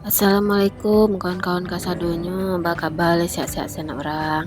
Assalamualaikum kawan-kawan kasadonyo, kabar sehat-sehat sana orang.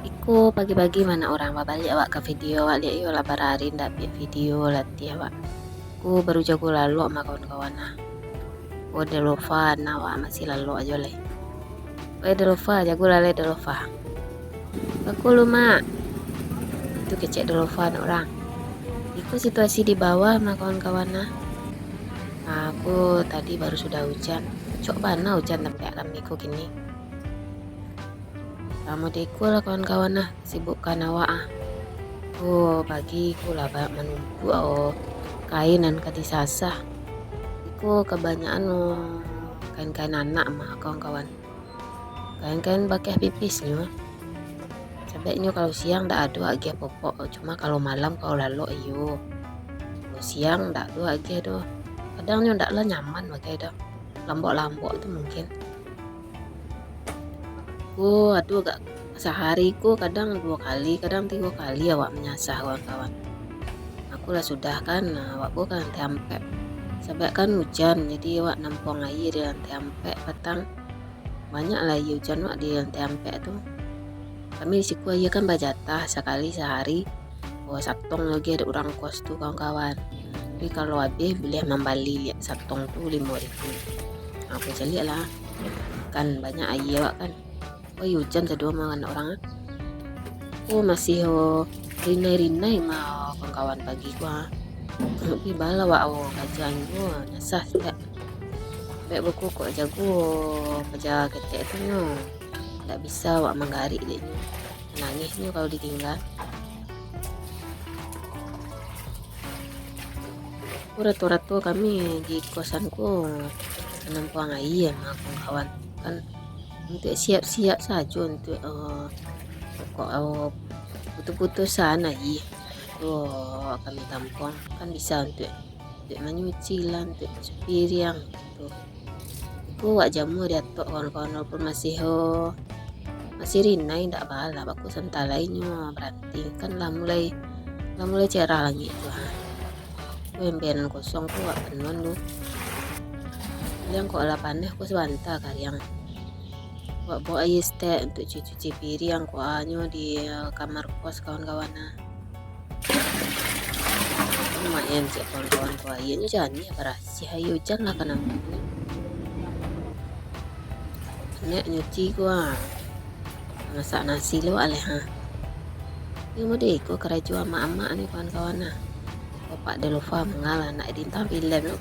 Iku pagi-pagi mana orang babalik awak ke video awak lihat yo lah hari ndak biar video latih awak. Ku baru jago lalu sama kawan-kawan nah. Udah lupa nah awak masih lalu aja leh. Udah lupa jago lale lupa. Aku lumak. Itu kecek lupa orang. Iku situasi di bawah sama kawan-kawan nah. Aku tadi baru sudah hujan. Cok mana hujan tempat kami ku gini. Kamu deku lah kawan-kawan nah sibukkan awak pagi ku lah banyak menunggu kain dan kati sasah. Iku kebanyakan kain-kain anak mah kawan-kawan. Kain-kain pakai pipisnya. Sebaiknya kalau siang ndak ada lagi popok, cuma kalau malam kalau lalu iyo. Kalau siang ndak ada lagi doh. Kadangnya ndak lah nyaman pakai doh. Lambok-lambok itu mungkin. Aduh gak sehari ku kadang 2 kali kadang 3 kali awak menyasah kawan-kawan. Aku lah sudah kan awak bukan tempe sebab kan hujan jadi awak nampung air di lantai ampe petang banyak lah hujan awak di lantai ampe tuh. Kami di siku aja kan bajatah sekali sehari satong lagi ada orang kos tuh kawan-kawan. Tapi kalau habis boleh membali lihat satong tuh 5.000. Aku cari lah kan banyak air awak kan. Hujan sedua makan orang masih rinai-rinai mah kawan-kawan pagi gua tapi bala wa kajian gua nyasah tidak baik buku kok jago kerja ketek itu no tidak bisa wak menggari deh nangisnya kalau ditinggal. Ratu-ratu kami di kosanku menampuang air sama kawan-kawan kan untuk siap-siap saja untuk putus-putus sana kami tampung kan bisa untuk menyuci lah untuk piring gitu. Itu wak jamu dia tok kawan-kawan walaupun masih rinai ndak bala aku sentalainya berarti kan lah mulai cerah lagi itu emberan kosong tuh wak penuh lu yang kok lah panen aku sebentar kalian bawa air stek untuk cuci piring aku hanya di kamar kos kawan-kawan lumayan sih kawan-kawan ku airnya jangan ya berasih ayo hujan lah kan nek nyuci gua masak nasi lo aleh ini mau deh ku keraju sama emak nih kawan-kawan bapak de lupa mengalah nak dintang film lo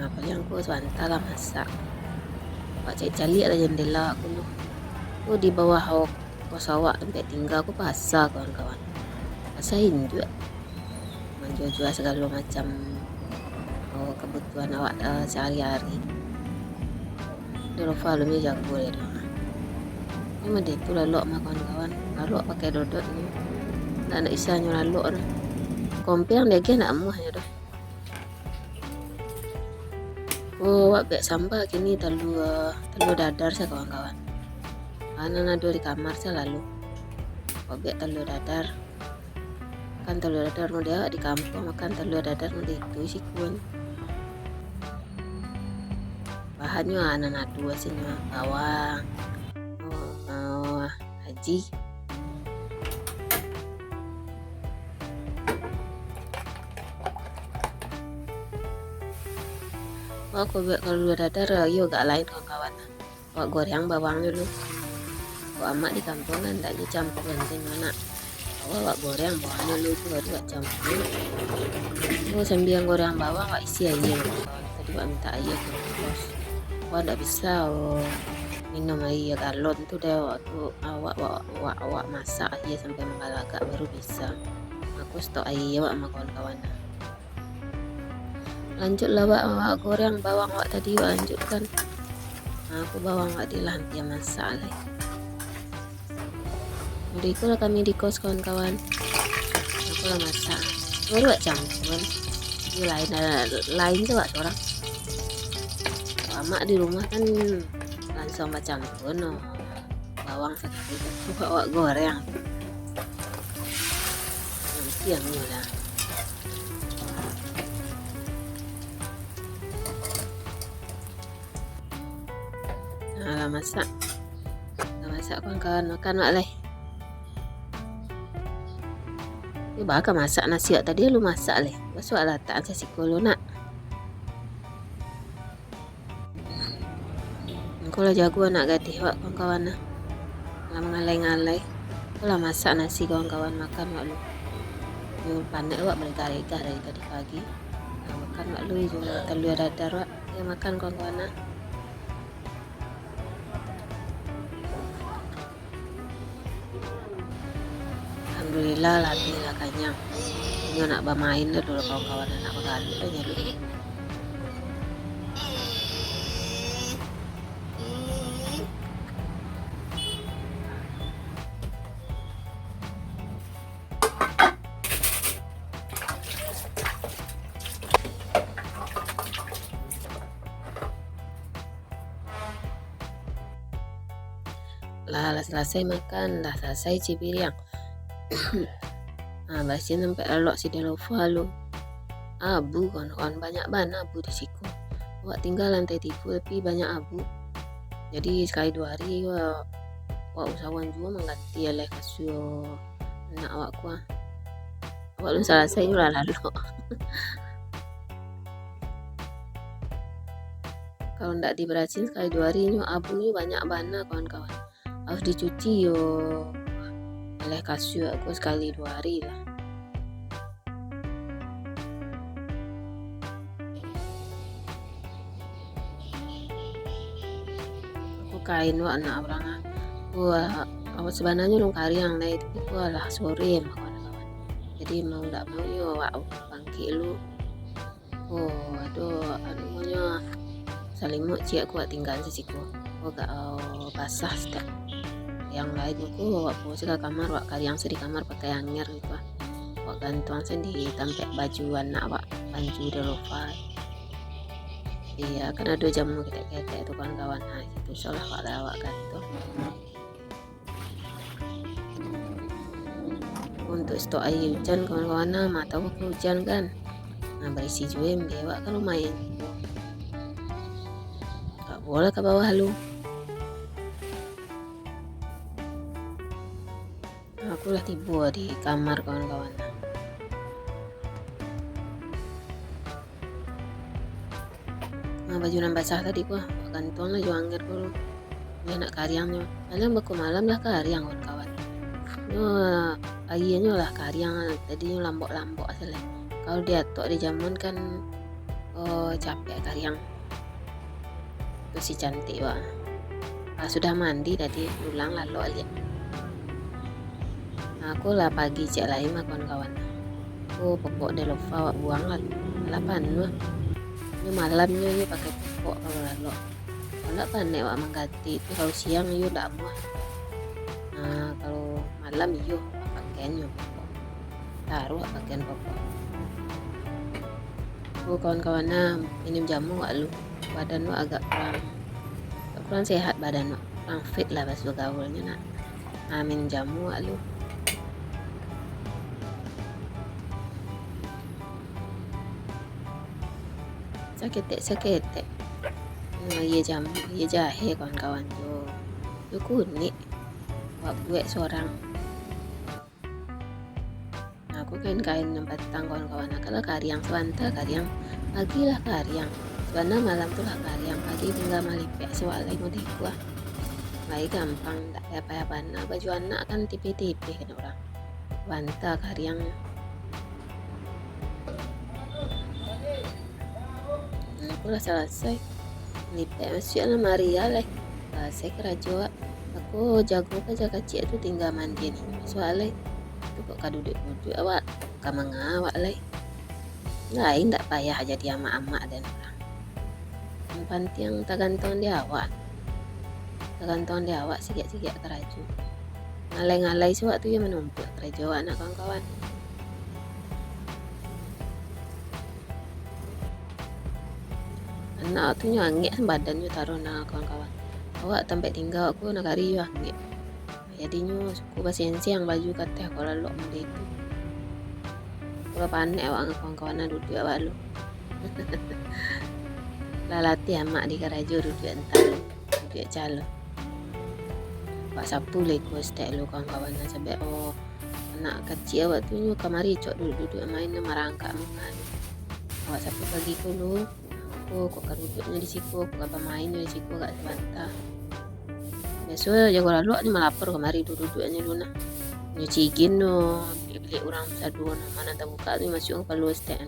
paling aku sebentar lah masak pak cari lah jendela aku di bawah kos awak tempat tinggal aku pasar kawan-kawan pasain juga menjual-jual segala macam kebutuhan awak sehari-hari dia lupa lebih jago ya ini mah itu lalu sama kawan-kawan lalu pakai dodot nih nggak ada isanya lalu kompil dia nak muah ya doh. Wak bek sambal kini telur dadar saya kawan-kawan. Anak ada di kamar saya lalu. Wak bek telur dadar. Kan telur dadar mau dia di kampung makan telur dadar mau itu sih kun. Bahannya anak dua sih bawang, haji. Aku buat kalau dadar yuk gak lain kawan-kawan. Wak goreng bawang dulu. Wak amak di kampung kan tak dicampur nanti mana. Wak goreng bawang dulu tuh baru wak campur. Sambil goreng bawang wak isi aja kawan. Tadi wak minta air ke kos. Wak ndak bisa minum air galon tuh deh waktu awak masak aja sampai mengalagak baru bisa. Aku stok air wak sama kawan-kawan. Lanjutlah wak goreng bawang wak tadi wak lanjutkan aku bawang wak dilantai masak lagi udah lah kami di kos kawan-kawan aku lah masak baru wak campur ini lain tuh wak orang mak di rumah kan langsung wak campur bawang sekali wak goreng nanti yang lah lah masak. Masak kawan-kawan makan wak leh. Ini bakal masak nasi wak tadi lu masak leh. Bas wak letak sasiko lu nak. Engkau lah jago anak gadih wak kawan-kawan nah. Lah mengalai-ngalai. Aku lah masak nasi kawan-kawan makan wak lu. Yo panek wak bergah-gah dari tadi pagi. Nah, makan wak lu juga telur dadar wak. Ya makan kawan-kawan nah. Alhamdulillah latih lah kanyang. Ini nak bermain dah dulu kawan-kawan anak bergalu dah nyalu. Lah selesai makan, dah selesai cipiriang. Nah, basin sampai elok si delova lu. Abu kawan-kawan, banyak banget abu di siku. Wak tinggal lantai 3 tapi banyak abu. Jadi sekali 2 hari wak usahawan juga mengganti oleh kasur nak awak kuah. Awak lu selesai lah lalu. Kalau ndak dibersihin sekali 2 hari abunya banyak banget kawan-kawan. Harus dicuci yo oleh kasur aku sekali 2 hari lah. Aku kain wak anak orang awak sebenarnya long kariang lah itu lah sore mah kawan-kawan. Jadi mau ndak mau yo wak bangkit lu. Oh aduh anunya salimut cik aku tinggal sisiku. Gak basah setiap yang lain aku wak pose ke kamar wak kalian di kamar pakai hanger gitu wak gantuan di tampek baju anak wak baju delova. Iya kan ada jamu ketek-ketek itu kawan-kawan. Nah gitu soalnya wak lawak gantung untuk stok air hujan kawan-kawan. Nah mata waktu hujan kan, nah berisi juga wak kalau main gak boleh ke bawah lu. Aku lah tiba di kamar kawan-kawan. Nah baju nan basah tadi gua gantung lah juang anger dulu. Dia nak karyangnya. Kalian baku malam lah karyang kawan-kawan. Yo airnya lah karyang tadinya lambok-lambok asal. Kalau dia tok di jamun kan capek karyang. Itu si cantik wah. Sudah mandi tadi pulang lalu lihat. Aku lah pagi cek lain mah kawan-kawan. Aku pokok delova wak buang lah 8 mah. Ini malamnya ini pakai pokok kalau lalu. Kalau nggak panek wak mengganti itu kalau siang yuk ndak muah. Nah kalau malam yuk pakaiannya pokok. Taruh pakaian pokok. Aku kawan-kawan minum jamu wak lu. Badan wak agak kurang sehat badan wak. Kurang fit lah pas bergaulnya nak. Nah minum jamu wak lu. Sakit. Nah, iya jamu, iya jahe kawan-kawan tuh. Itu kunik. Wak buat seorang. Nah, aku kain petang kawan-kawan. Kalau karyang sebentar karyang pagi lah karyang. Sebenarnya malam tuh lah karyang pagi tinggal malipek soalnya mau dikuah. Baik gampang, tak apa-apa. Nah, baju anak kan tipe-tipe kan orang. Bantah karyang. Aku lah selesai lipet masuk lemari ya leh. Saya kerajo aku jago aja kecil itu tinggal mandi nih soalnya itu kok kaduduk-duduk awak kamangawak leh lain tak payah jadi ama-ama dan orang yang penting tergantung dia awak sigit-sigit kerajo ngalai-ngalai sewaktu ya menumpuk kerajo anak kawan-kawan. Anak tu nyangit badannya taruh nak kawan-kawan. Awak sampai tinggal aku nak hari nyangit. Jadinya suku pasiensi yang baju kata kalau lo mandi itu. Kalau panik awak kawan-kawan duduk awak lu. Lalati amak di karajo duduk entar. duduk calon. Pak sapu leko stek lo kawan-kawan sampai anak kecil awak tu nyu kamari cok duduk-duduk main marangka mangan. Awak sapu pagi ko lo. Kok duduknya di siku, kok main di siku gak sebantah. Besok jago lalu aja melapor kemari duduk-duduknya lu nah. Nyuci no, beli orang sadu nah mana tak buka tu masuk kalau stek.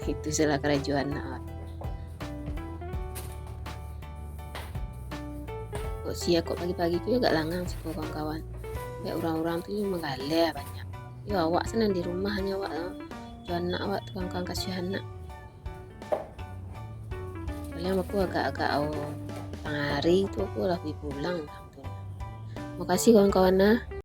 Itu salah kerajuan nak. Kok kok pagi-pagi tu agak langang sih kawan-kawan. Kayak orang-orang tu mengalir banyak. Ya awak senang di rumah hanya awak jual anak awak tukang kasih anak. Paling aku agak-agak hari itu aku lebih pulang. Makasih kawan-kawan nah.